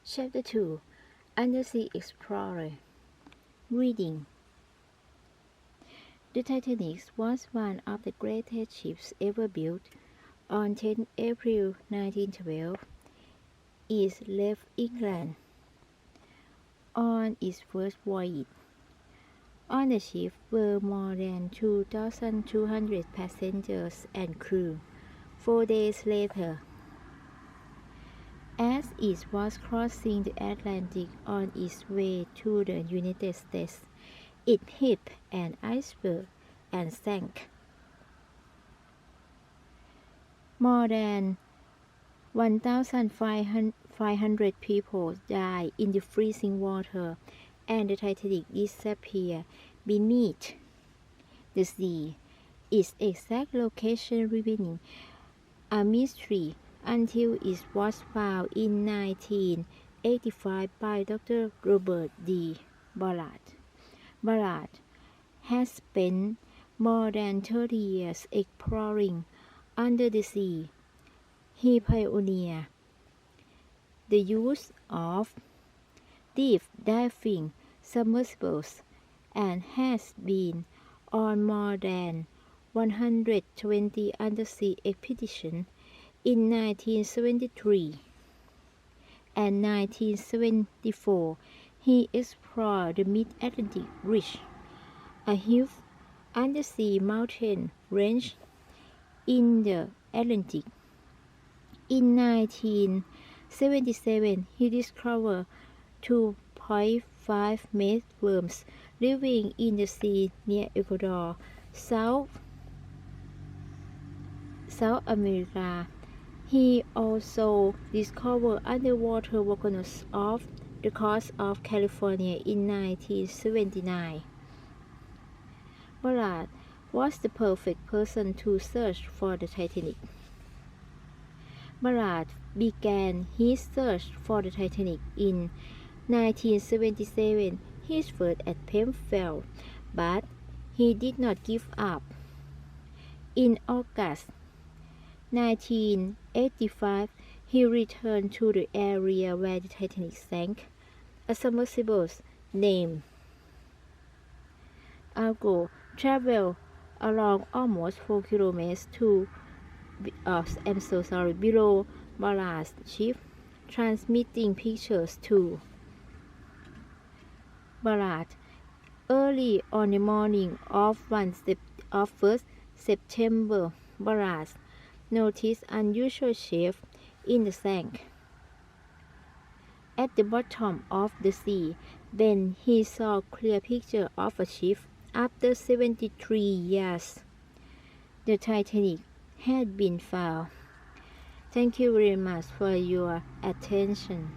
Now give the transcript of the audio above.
Chapter 2 Undersea Explorer Reading The Titanic was one of the greatest ships ever built. On 10 April 1912, it left England on its first voyage. On the ship were more than 2,200 passengers and crew. 4 days later, as it was crossing the Atlantic on its way to the United States, it hit an iceberg and sank. More than 1,500 people died in the freezing water, and the Titanic disappeared beneath the sea, its exact location remaining a mystery until it was found in 1985 by Dr. Robert D. Ballard. Ballard has spent more than 30 years exploring under the sea. He pioneered the use of deep diving submersibles and has been on more than 120 undersea expeditions. In 1973 and 1974, he explored the Mid-Atlantic Ridge, a huge undersea mountain range in the Atlantic. In 1977, he discovered 2.5 meter worms living in the sea near Ecuador, South America. He also discovered underwater volcanoes off the coast of California in 1979. Ballard was the perfect person to search for the Titanic. Ballard began his search for the Titanic in 1977. His first attempt failed, but he did not give up. In August 1985, he returned to the area where the Titanic sank. A submersible named Argo traveled along almost 4 kilometers below Ballard's ship, transmitting pictures to Ballard. Early on the morning of 1st September, Ballard noticed unusual shape in the sand at the bottom of the sea. Then he saw a clear picture of a ship. After 73 years, the Titanic had been found. Thank you very much for your attention.